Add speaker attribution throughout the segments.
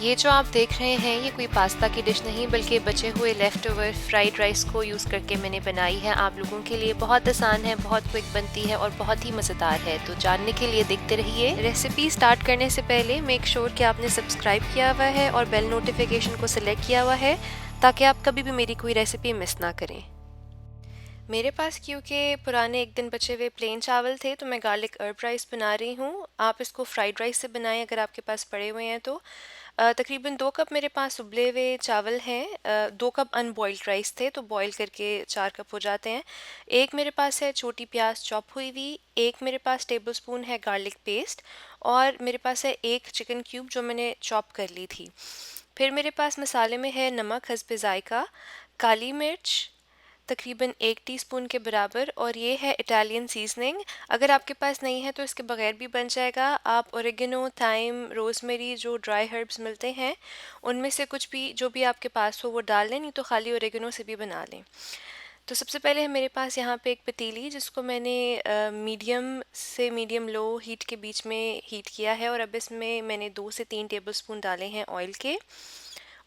Speaker 1: ये जो आप देख रहे हैं ये कोई पास्ता की डिश नहीं बल्कि बचे हुए लेफ़्ट ओवर फ्राइड राइस को यूज़ करके मैंने बनाई है आप लोगों के लिए। बहुत आसान है, बहुत क्विक बनती है और बहुत ही मज़ेदार है। तो जानने के लिए देखते रहिए। रेसिपी स्टार्ट करने से पहले मेक श्योर कि आपने सब्सक्राइब किया हुआ है और बेल नोटिफिकेशन को सिलेक्ट किया हुआ है ताकि आप कभी भी मेरी कोई रेसिपी मिस ना करें। मेरे पास क्योंकि पुराने एक दिन बचे हुए प्लेन चावल थे तो मैं गार्लिक herb राइस बना रही हूँ। आप इसको फ्राइड राइस से बनाएं अगर आपके पास पड़े हुए हैं तो। तकरीबन 2 कप मेरे पास उबले हुए चावल हैं। 2 कप अनबॉइल्ड राइस थे तो बॉईल करके 4 कप हो जाते हैं। एक मेरे पास है छोटी प्याज चॉप हुई हुई। एक मेरे पास टेबल स्पून है गार्लिक पेस्ट। और मेरे पास है एक चिकन क्यूब जो मैंने चॉप कर ली थी। फिर मेरे पास मसाले में है नमक हस्बे जायका, काली मिर्च तकरीबन 1 टीस्पून के बराबर, और ये है इटालियन सीजनिंग। अगर आपके पास नहीं है तो इसके बगैर भी बन जाएगा। आप ओरिगेनो, थाइम, रोजमेरी जो ड्राई हर्ब्स मिलते हैं उनमें से कुछ भी जो भी आपके पास हो वो डाल लें, नहीं तो खाली ओरिगेनो से भी बना लें। तो सबसे पहले है मेरे पास यहाँ पे एक पतीली जिसको मैंने मीडियम से मीडियम लो हीट के बीच में हीट किया है, और अब इसमें मैंने 2 से 3 टेबलस्पून डाले हैं ऑयल के।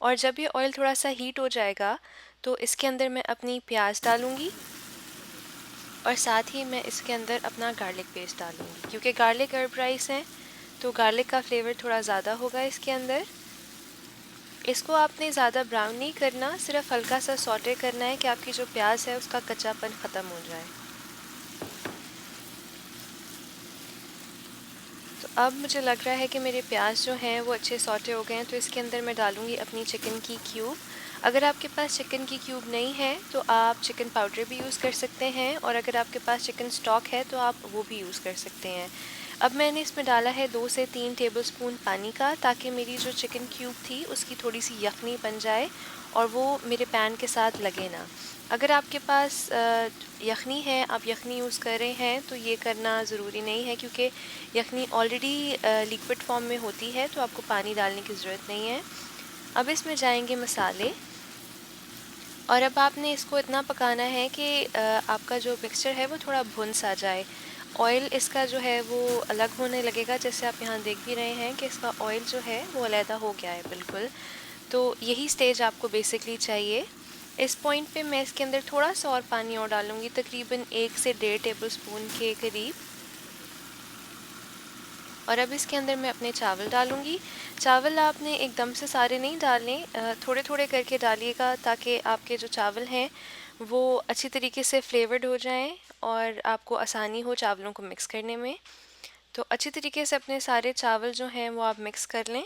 Speaker 1: और जब ये ऑयल थोड़ा सा हीट हो जाएगा तो इसके अंदर मैं अपनी प्याज डालूंगी और साथ ही मैं इसके अंदर अपना गार्लिक पेस्ट डालूंगी। क्योंकि गार्लिक herb राइस है तो गार्लिक का फ्लेवर थोड़ा ज़्यादा होगा इसके अंदर। इसको आपने ज़्यादा ब्राउन नहीं करना, सिर्फ हल्का सा सॉटे करना है कि आपकी जो प्याज है उसका कच्चापन ख़त्म हो जाए। तो अब मुझे लग रहा है कि मेरे प्याज जो हैं वो अच्छे सॉटे हो गए हैं, तो इसके अंदर मैं डालूंगी अपनी चिकन की क्यूब। अगर आपके पास चिकन की क्यूब नहीं है तो आप चिकन पाउडर भी यूज़ कर सकते हैं, और अगर आपके पास चिकन स्टॉक है तो आप वो भी यूज़ कर सकते हैं। अब मैंने इसमें डाला है 2 से 3 टेबलस्पून पानी का, ताकि मेरी जो चिकन क्यूब थी उसकी थोड़ी सी यखनी बन जाए और वो मेरे पैन के साथ लगे ना। अगर आपके पास यखनी है, आप यखनी यूज़ कर रहे हैं तो ये करना ज़रूरी नहीं है, क्योंकि यखनी ऑलरेडी लिक्विड फॉर्म में होती है तो आपको पानी डालने की ज़रूरत नहीं है। अब इसमें जाएंगे मसाले, और अब आपने इसको इतना पकाना है कि आपका जो मिक्सचर है वो थोड़ा भुन सा जाए। ऑयल इसका जो है वो अलग होने लगेगा, जैसे आप यहाँ देख भी रहे हैं कि इसका ऑयल जो है वो अलहदा हो गया है बिल्कुल। तो यही स्टेज आपको बेसिकली चाहिए। इस पॉइंट पे मैं इसके अंदर थोड़ा सा और पानी और डालूंगी, तकरीबन 1 से 1.5 टेबलस्पून के करीब। और अब इसके अंदर मैं अपने चावल डालूंगी। चावल आपने एकदम से सारे नहीं डालने, थोड़े थोड़े करके डालिएगा ताकि आपके जो चावल हैं वो अच्छी तरीके से फ्लेवर्ड हो जाएं और आपको आसानी हो चावलों को मिक्स करने में। तो अच्छी तरीके से अपने सारे चावल जो हैं वो आप मिक्स कर लें।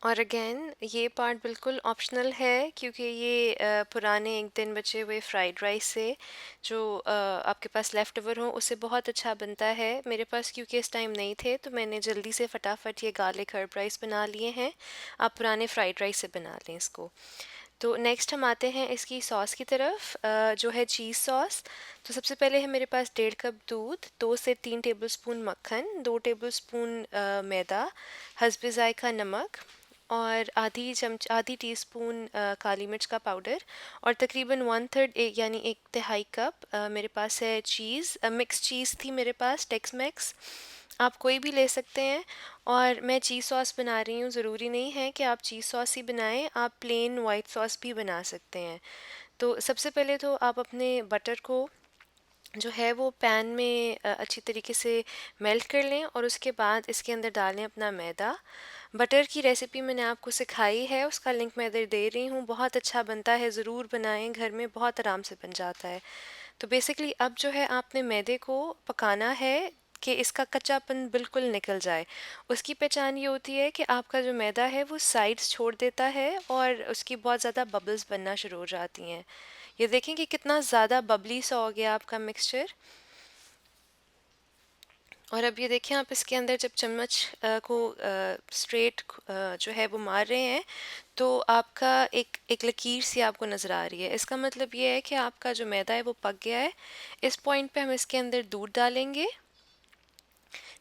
Speaker 1: और अगेन ये पार्ट बिल्कुल ऑप्शनल है, क्योंकि ये पुराने एक दिन बचे हुए फ्राइड राइस से जो आपके पास लेफ़्ट ओवर हो उससे बहुत अच्छा बनता है। मेरे पास क्योंकि इस टाइम नहीं थे तो मैंने जल्दी से फटाफट ये गार्लिक herb राइस बना लिए हैं। आप पुराने फ्राइड राइस से बना लें इसको। तो नेक्स्ट हम आते हैं इसकी सॉस की तरफ, जो है चीज़ सॉस। तो सबसे पहले है मेरे पास 1.5 कप दूध, 2 से 3 टेबलस्पून मक्खन, 2 टेबलस्पून मैदा, हस्बे जायका नमक, और आधी टीस्पून काली मिर्च का पाउडर, और तकरीबन 1/3 यानी 1/3 कप मेरे पास है चीज़। मिक्स चीज़ थी मेरे पास, टेक्स मैक्स, आप कोई भी ले सकते हैं। और मैं चीज़ सॉस बना रही हूँ, ज़रूरी नहीं है कि आप चीज़ सॉस ही बनाएं, आप प्लेन वाइट सॉस भी बना सकते हैं। तो सबसे पहले तो आप अपने बटर को जो है वो पैन में अच्छी तरीके से मेल्ट कर लें, और उसके बाद इसके अंदर डालें अपना मैदा। बटर की रेसिपी मैंने आपको सिखाई है, उसका लिंक मैं इधर दे रही हूँ, बहुत अच्छा बनता है, ज़रूर बनाएं, घर में बहुत आराम से बन जाता है। तो बेसिकली अब जो है आपने मैदे को पकाना है कि इसका कच्चापन बिल्कुल निकल जाए। उसकी पहचान ये होती है कि आपका जो मैदा है वो साइड्स छोड़ देता है और उसकी बहुत ज़्यादा बबल्स बनना शुरू हो जाती हैं। ये देखें कि कितना ज़्यादा बबली सा हो गया आपका मिक्सचर। और अब ये देखिए, आप इसके अंदर जब चम्मच को स्ट्रेट जो है वो मार रहे हैं तो आपका एक एक लकीर सी आपको नज़र आ रही है। इसका मतलब ये है कि आपका जो मैदा है वो पक गया है। इस पॉइंट पे हम इसके अंदर दूध डालेंगे।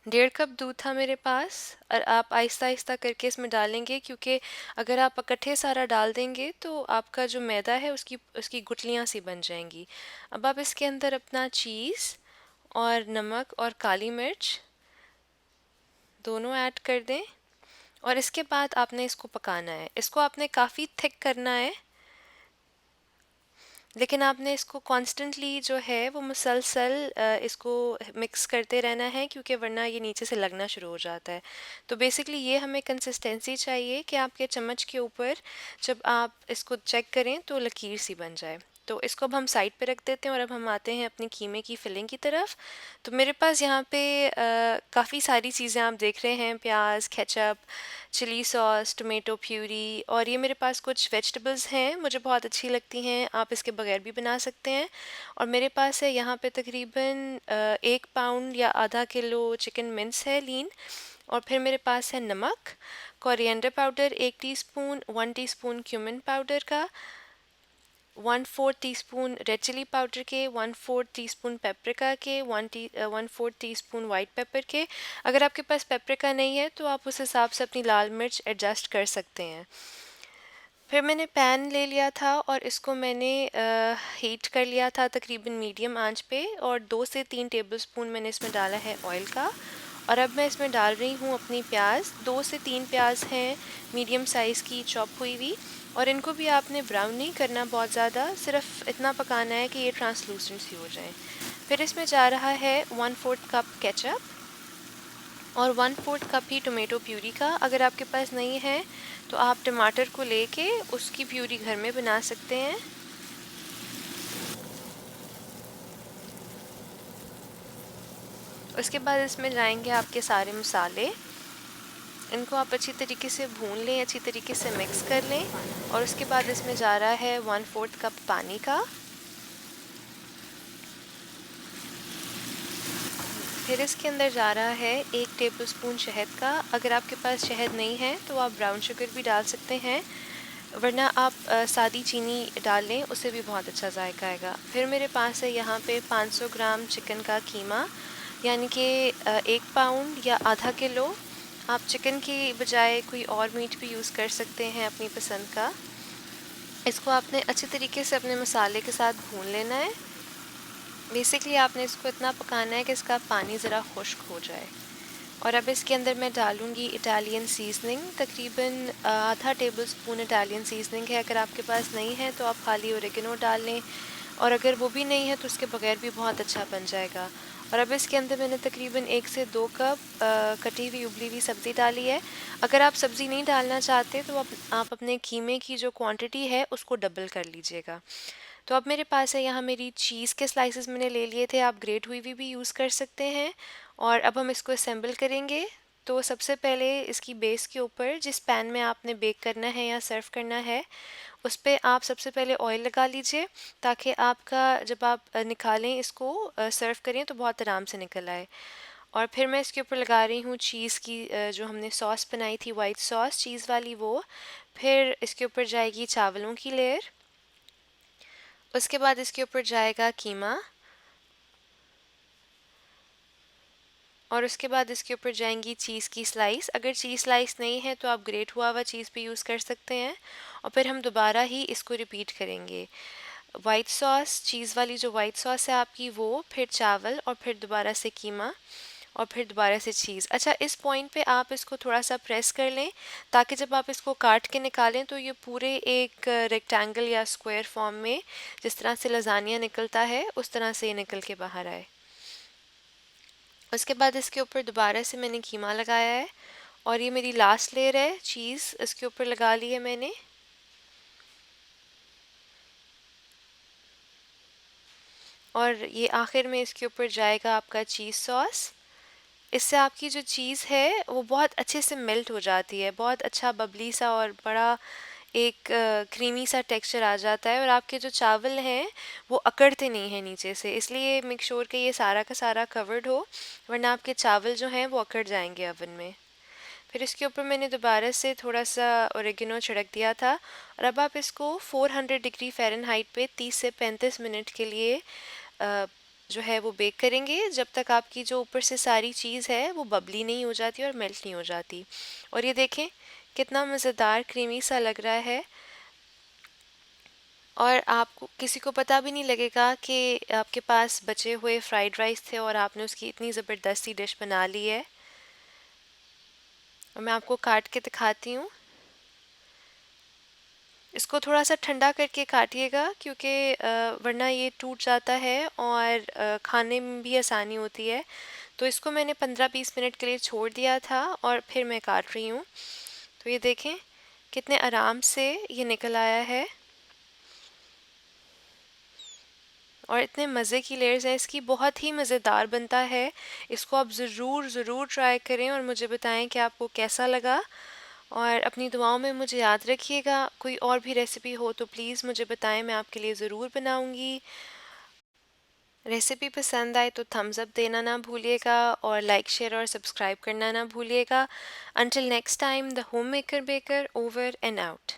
Speaker 1: 1.5 कप दूध था मेरे पास, और आप आहिस्ता आहिस्ता करके इसमें डालेंगे, क्योंकि अगर आप इकट्ठे सारा डाल देंगे तो आपका जो मैदा है उसकी उसकी गुठलियाँ सी बन जाएंगी। अब आप इसके अंदर अपना चीज़ और नमक और काली मिर्च दोनों ऐड कर दें, और इसके बाद आपने इसको पकाना है। इसको आपने काफ़ी थिक करना है, लेकिन आपने इसको कॉन्स्टेंटली जो है वो मुसलसल इसको मिक्स करते रहना है, क्योंकि वरना ये नीचे से लगना शुरू हो जाता है। तो बेसिकली ये हमें कंसिस्टेंसी चाहिए कि आपके चम्मच के ऊपर जब आप इसको चेक करें तो लकीर सी बन जाए। तो इसको अब हम साइड पे रख देते हैं और अब हम आते हैं अपनी कीमे की फिलिंग की तरफ। तो मेरे पास यहाँ पे काफ़ी सारी चीज़ें आप देख रहे हैं, प्याज, ketchup, chilli sauce, tomato puree, और ये मेरे पास कुछ वेजिटेबल्स हैं, मुझे बहुत अच्छी लगती हैं, आप इसके बगैर भी बना सकते हैं। और मेरे पास है यहाँ पे तकरीबन 1 पाउंड या आधा किलो चिकन मिंस है लीन। और फिर मेरे पास है नमक, coriander powder 1 teaspoon, 1 teaspoon cumin powder का, 1/4 टीस्पून रेड चिली पाउडर के, 1/4 टीस्पून पेपरिका के, 1/4 टीस्पून वाइट पेपर के। अगर आपके पास पेपरिका नहीं है तो आप उस हिसाब से अपनी लाल मिर्च एडजस्ट कर सकते हैं। फिर मैंने पैन ले लिया था और इसको मैंने हीट कर लिया था तकरीबन मीडियम आंच पे, और 2 से 3 टेबलस्पून मैंने इसमें डाला है ऑयल का। और अब मैं इसमें डाल रही हूँ अपनी प्याज, 2 से 3 प्याज हैं मीडियम साइज़ की चॉप हुई हुई, और इनको भी आपने ब्राउन नहीं करना बहुत ज़्यादा, सिर्फ इतना पकाना है कि ये ट्रांसलूसेंट सी हो जाए। फिर इसमें जा रहा है 1/4 कप केचप और 1/4 कप ही टोमेटो प्यूरी का। अगर आपके पास नहीं है तो आप टमाटर को लेके उसकी प्यूरी घर में बना सकते हैं। उसके बाद इसमें जाएंगे आपके सारे मसाले, इनको आप अच्छी तरीके से भून लें, अच्छी तरीके से मिक्स कर लें। और उसके बाद इसमें जा रहा है 1/4 कप पानी का। फिर इसके अंदर जा रहा है 1 टेबलस्पून शहद का। अगर आपके पास शहद नहीं है तो आप ब्राउन शुगर भी डाल सकते हैं, वरना आप सादी चीनी डाल लें, उससे भी बहुत अच्छा जायका आएगा। फिर मेरे पास है यहाँ पे 500 ग्राम चिकन का कीमा, यानी कि 1 पाउंड या आधा किलो। आप चिकन की बजाय कोई और मीट भी यूज़ कर सकते हैं अपनी पसंद का। इसको आपने अच्छे तरीके से अपने मसाले के साथ भून लेना है। बेसिकली आपने इसको इतना पकाना है कि इसका पानी ज़रा खुश्क हो जाए। और अब इसके अंदर मैं डालूँगी इटालियन सीजनिंग, तकरीबन आधा टेबलस्पून इटालियन सीजनिंग है। अगर आपके पास नहीं है तो आप खाली ओरिगेनो डाल लें, और अगर वो भी नहीं है तो उसके बगैर भी बहुत अच्छा बन जाएगा। और अब इसके अंदर मैंने तकरीबन 1 से 2 कप कटी हुई उबली हुई सब्ज़ी डाली है। अगर आप सब्ज़ी नहीं डालना चाहते तो आप अपने कीमे की जो क्वांटिटी है उसको डबल कर लीजिएगा। तो अब मेरे पास है यहाँ मेरी चीज़ के स्लाइसेस मैंने ले लिए थे, आप ग्रेट हुई भी यूज़ कर सकते हैं। और अब हम इसको असेंबल करेंगे। तो सबसे पहले इसकी बेस के ऊपर जिस पैन में आपने बेक करना है या सर्व करना है, उस पर आप सबसे पहले ऑयल लगा लीजिए, ताकि आपका जब आप निकालें इसको सर्व करें तो बहुत आराम से निकल आए। और फिर मैं इसके ऊपर लगा रही हूँ चीज़ की जो हमने सॉस बनाई थी, वाइट सॉस चीज़ वाली, वो। फिर इसके ऊपर जाएगी चावलों की लेयर, उसके बाद इसके ऊपर जाएगा कीमा, और उसके बाद इसके ऊपर जाएंगी चीज़ की स्लाइस। अगर चीज़ स्लाइस नहीं है तो आप ग्रेट हुआ हुआ चीज़ भी यूज़ कर सकते हैं। और फिर हम दोबारा ही इसको रिपीट करेंगे, वाइट सॉस चीज़ वाली जो वाइट सॉस है आपकी वो, फिर चावल, और फिर दोबारा से कीमा, और फिर दोबारा से चीज़। अच्छा, इस पॉइंट पे आप इसको थोड़ा सा प्रेस कर लें, ताकि जब आप इसको काट के निकालें तो ये पूरे एक रेक्टेंगल या स्क्वायर फॉर्म में, जिस तरह से लजानिया निकलता है उस तरह से ये निकल के बाहर आए। उसके बाद इसके ऊपर दोबारा से मैंने कीमा लगाया है, और ये मेरी लास्ट लेयर है, चीज़ इसके ऊपर लगा ली है मैंने। और ये आखिर में इसके ऊपर जाएगा आपका चीज़ सॉस। इससे आपकी जो चीज़ है वो बहुत अच्छे से मेल्ट हो जाती है, बहुत अच्छा बबली सा और बड़ा एक क्रीमी सा टेक्सचर आ जाता है, और आपके जो चावल हैं वो अकड़ते नहीं हैं नीचे से, इसलिए मेक श्योर कि ये सारा का सारा कवर्ड हो, वरना आपके चावल जो हैं वो अकड़ जाएंगे ओवन में। फिर इसके ऊपर मैंने दोबारा से थोड़ा सा ओरिगेनो छिड़क दिया था। और अब आप इसको 400 डिग्री फ़ारेनहाइट पे 30 से 35 मिनट के लिए जो है वो बेक करेंगे, जब तक आपकी जो ऊपर से सारी चीज़ है वो बबली नहीं हो जाती और मेल्ट नहीं हो जाती। और ये देखें कितना मज़ेदार क्रीमी सा लग रहा है, और आपको किसी को पता भी नहीं लगेगा कि आपके पास बचे हुए फ्राइड राइस थे और आपने उसकी इतनी ज़बरदस्ती डिश बना ली है। और मैं आपको काट के दिखाती हूँ। इसको थोड़ा सा ठंडा करके काटिएगा, क्योंकि वरना ये टूट जाता है और खाने में भी आसानी होती है। तो इसको मैंने 15-20 मिनट के लिए छोड़ दिया था और फिर मैं काट रही हूँ। तो ये देखें कितने आराम से ये निकल आया है और इतने मज़े की लेयर्स हैं इसकी, बहुत ही मज़ेदार बनता है। इसको आप ज़रूर ट्राई करें और मुझे बताएं कि आपको कैसा लगा। और अपनी दुआओं में मुझे याद रखिएगा। कोई और भी रेसिपी हो तो प्लीज़ मुझे बताएं, मैं आपके लिए ज़रूर बनाऊंगी। रेसिपी पसंद आए तो थम्स अप देना ना भूलिएगा और लाइक शेयर और सब्सक्राइब करना ना भूलिएगा। Until next time, the home maker baker, over and out.